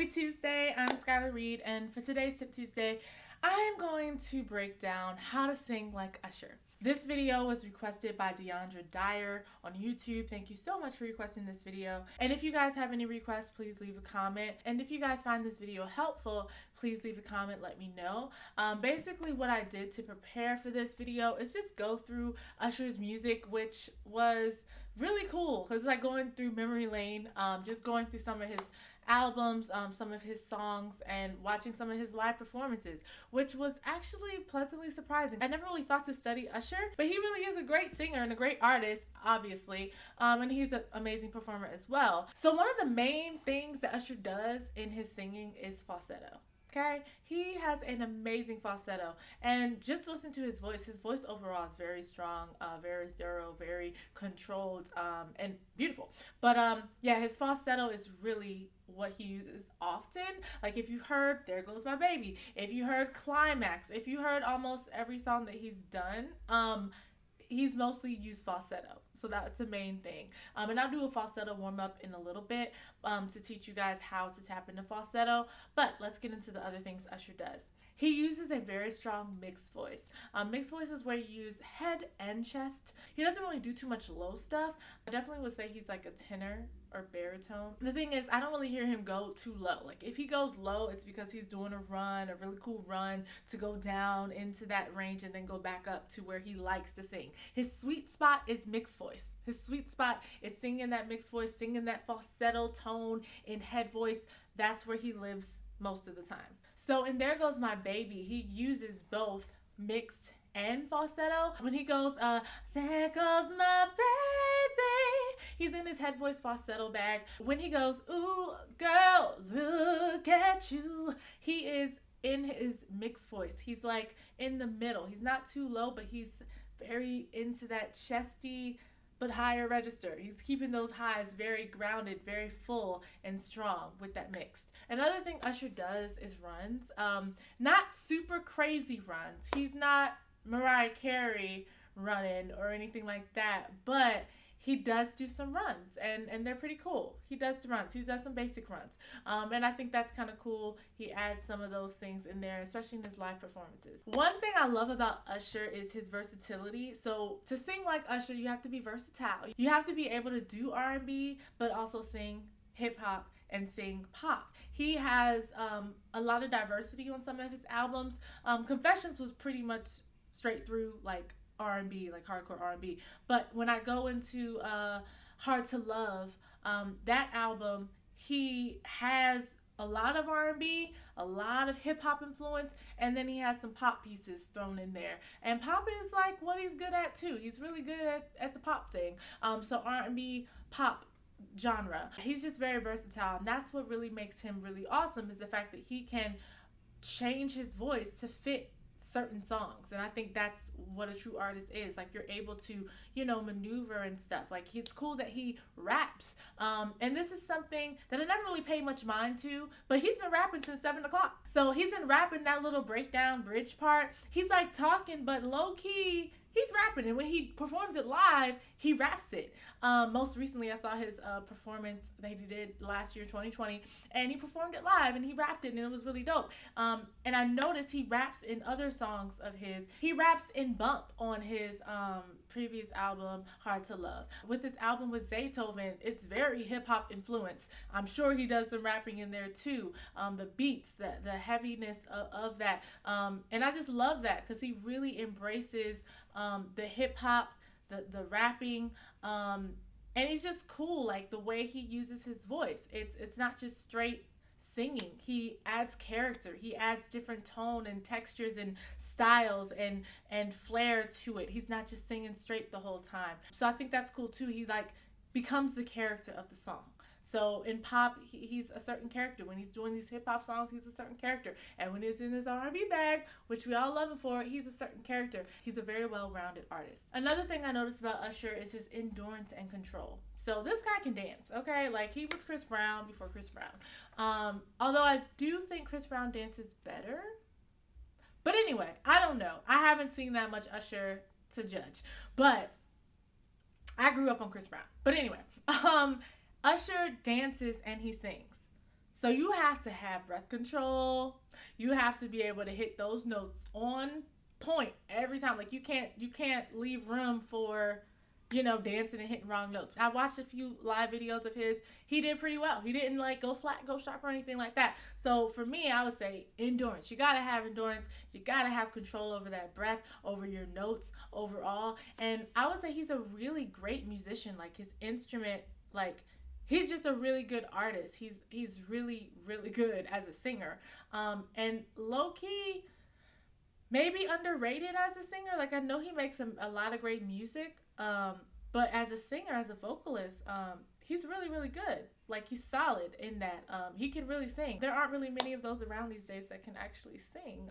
Happy Tuesday, I'm Skyler Reed, and for today's Tip Tuesday, I'm going to break down how to sing like Usher. This video was requested by Deandra Dyer on YouTube. Thank you so much for requesting this video. And if you guys have any requests, please leave a comment. And if you guys find this video helpful, please leave a comment, let me know. Basically what I did to prepare for this video is just go through Usher's music, which was really cool. It was like going through memory lane, just going through some of his albums, some of his songs, and watching some of his live performances, which was actually pleasantly surprising. I never really thought to study Usher, but he really is a great singer and a great artist, obviously, and he's an amazing performer as well. So one of the main things that Usher does in his singing is falsetto. Okay, he has an amazing falsetto, and just listen to his voice. His voice overall is very strong, very thorough, very controlled, and beautiful. But yeah, his falsetto is really what he uses often. Like if you heard There Goes My Baby, if you heard Climax, if you heard almost every song that he's done, he's mostly used falsetto. So that's the main thing. And I'll do a falsetto warm up in a little bit to teach you guys how to tap into falsetto. But let's get into the other things Usher does. He uses a very strong mixed voice. Mixed voice is where you use head and chest. He doesn't really do too much low stuff. I definitely would say he's like a tenor or baritone. The thing is, I don't really hear him go too low. Like if he goes low, it's because he's doing a run, a really cool run to go down into that range and then go back up to where he likes to sing. His sweet spot is mixed voice. His sweet spot is singing that mixed voice, singing that falsetto tone in head voice. That's where he lives most of the time. So in There Goes My Baby, he uses both mixed and falsetto. When he goes, there goes my baby, he's in his head voice falsetto bag. When he goes, ooh, girl, look at you, he is in his mixed voice. He's like in the middle. He's not too low, but he's very into that chesty but higher register. He's keeping those highs very grounded, very full and strong with that mixed. Another thing Usher does is runs. Not super crazy runs. He's not Mariah Carey running or anything like that, but he does do some runs, and they're pretty cool. He does the runs. He does some basic runs. And I think that's kind of cool. He adds some of those things in there, especially in his live performances. One thing I love about Usher is his versatility. So to sing like Usher, you have to be versatile. You have to be able to do R&B, but also sing hip hop and sing pop. He has a lot of diversity on some of his albums. Confessions was pretty much straight through like R&B, like hardcore R&B. But when I go into Hard to Love, that album, he has a lot of R&B, a lot of hip hop influence, and then he has some pop pieces thrown in there. And pop is like what he's good at too. He's really good at the pop thing. So R&B, pop genre. He's just very versatile, and that's what really makes him really awesome, is the fact that he can change his voice to fit certain songs. And I think that's what a true artist is. Like, you're able to, maneuver and stuff. Like, it's cool that he raps. And this is something that I never really paid much mind to, but he's been rapping since 7 o'clock. So he's been rapping that little breakdown bridge part. He's like talking, but low key, he's rapping. And when he performs it live, he raps it. Most recently, I saw his performance that he did last year, 2020, and he performed it live and he rapped it, and it was really dope. And I noticed he raps in other songs of his. He raps in Bump on his previous album, Hard to Love. With this album with Zaytoven, it's very hip-hop influenced. I'm sure he does some rapping in there too. The beats, the heaviness of that. And I just love that because he really embraces the hip-hop, the rapping, and he's just cool. Like the way he uses his voice, it's not just straight singing. He adds character. He adds different tone and textures and styles and flair to it. He's not just singing straight the whole time. So I think that's cool too. He like becomes the character of the song. So in pop, he's a certain character. When he's doing these hip-hop songs, he's a certain character. And when he's in his R&B bag, which we all love him for, he's a certain character. He's a very well-rounded artist. Another thing I noticed about Usher is his endurance and control. So this guy can dance, okay? Like, he was Chris Brown before Chris Brown. Although I do think Chris Brown dances better. But anyway, I don't know. I haven't seen that much Usher to judge. But I grew up on Chris Brown. But anyway, Usher dances and he sings. So you have to have breath control. You have to be able to hit those notes on point every time. Like you can't leave room for, you know, dancing and hitting wrong notes. I watched a few live videos of his. He did pretty well. He didn't like go flat, go sharp or anything like that. So for me, I would say endurance. You gotta have endurance. You gotta have control over that breath, over your notes overall. And I would say he's a really great musician. Like his instrument, like he's just a really good artist. He's really, really good as a singer. And low key, maybe underrated as a singer. Like I know he makes a lot of great music. But as a singer, as a vocalist, he's really, really good. Like he's solid in that. He can really sing. There aren't really many of those around these days that can actually sing.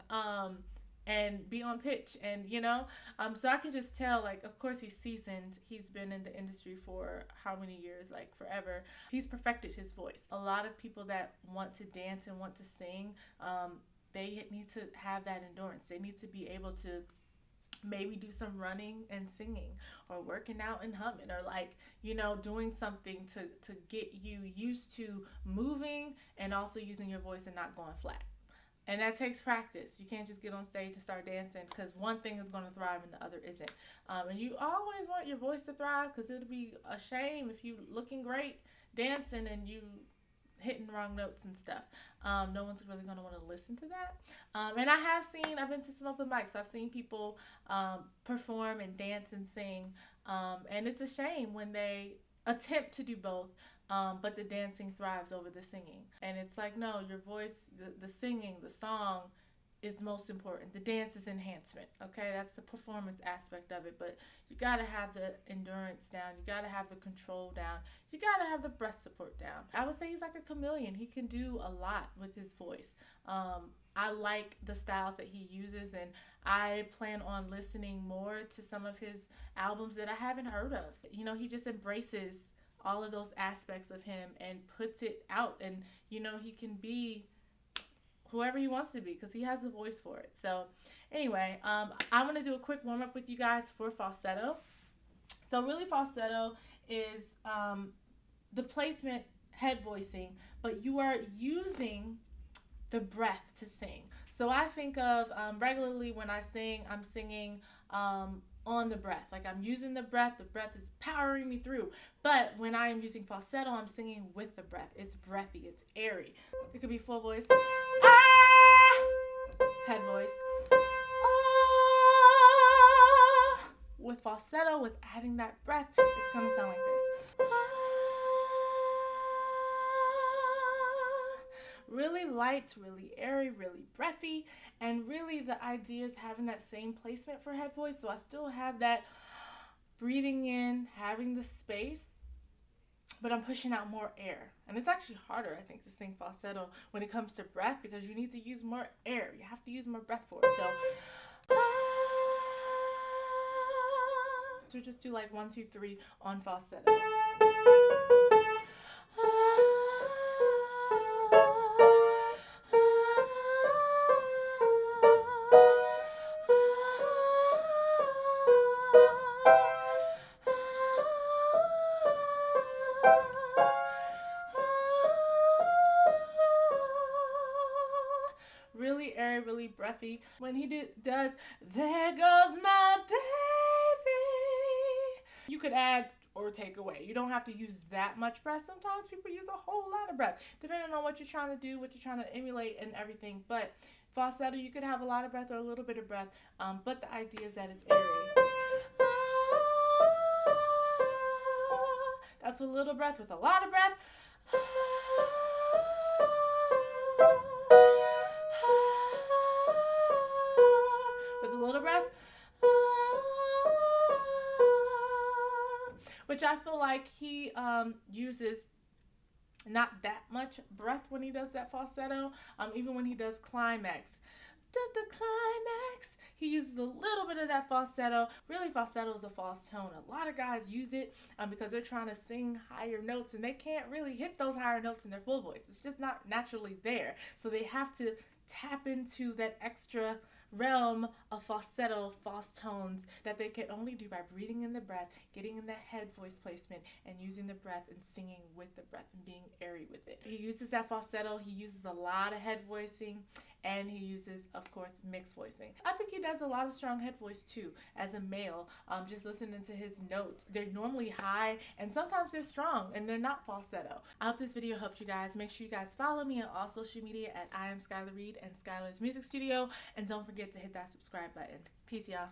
And be on pitch, and you know, so I can just tell, like, of course he's seasoned. He's been in the industry for how many years? Like forever. He's perfected his voice. A lot of people that want to dance and want to sing, they need to have that endurance. They need to be able to maybe do some running and singing, or working out and humming, or like, you know, doing something to get you used to moving and also using your voice and not going flat. And that takes practice. You can't just get on stage and start dancing, because one thing is going to thrive and the other isn't. And you always want your voice to thrive, because it would be a shame if you looking great dancing and you hitting wrong notes and stuff. No one's really going to want to listen to that. And I've been to some open mics. I've seen people perform and dance and sing. And it's a shame when they attempt to do both. But the dancing thrives over the singing. And it's like, no, your voice, the singing, the song is most important. The dance is enhancement, okay? That's the performance aspect of it. But you got to have the endurance down. You got to have the control down. You got to have the breath support down. I would say he's like a chameleon. He can do a lot with his voice. I like the styles that he uses, and I plan on listening more to some of his albums that I haven't heard of. You know, he just embraces all of those aspects of him and puts it out, and you know, he can be whoever he wants to be, because he has the voice for it. So anyway, I'm going to do a quick warm-up with you guys for falsetto. So really, falsetto is the placement, head voicing, but you are using the breath to sing. So I think of regularly when I sing, I'm singing on the breath. Like I'm using the breath is powering me through. But when I am using falsetto, I'm singing with the breath. It's breathy, it's airy. It could be full voice. Head voice. With falsetto, with adding that breath, it's going to sound like this. Really light, really airy, really breathy, and really the idea is having that same placement for head voice, so I still have that breathing in, having the space, but I'm pushing out more air. And it's actually harder, I think, to sing falsetto when it comes to breath, because you need to use more air. You have to use more breath for it. So just do like 1, 2, 3 on falsetto. Really airy, really breathy. When he does, there goes my baby, you could add or take away. You don't have to use that much breath. Sometimes people use a whole lot of breath, depending on what you're trying to do, what you're trying to emulate and everything. But falsetto, you could have a lot of breath or a little bit of breath, but the idea is that it's airy. That's a little breath with a lot of breath. With a little breath. Which I feel like he uses not that much breath when he does that falsetto. Even when he does climax. The climax, he uses a little bit of that falsetto. Really, falsetto is a false tone. A lot of guys use it because they're trying to sing higher notes, and they can't really hit those higher notes in their full voice. It's just not naturally there. So they have to tap into that extra realm of falsetto, false tones that they can only do by breathing in the breath, getting in the head voice placement, and using the breath and singing with the breath and being airy with it. He uses that falsetto, he uses a lot of head voicing, and he uses, of course, mixed voicing. I think he does a lot of strong head voice too as a male. Just listening to his notes, they're normally high and sometimes they're strong and they're not falsetto. I hope this video helped you guys. Make sure you guys follow me on all social media at I am Skyler Reed and Skyler's Music Studio, and don't forget to hit that subscribe button. Peace, y'all.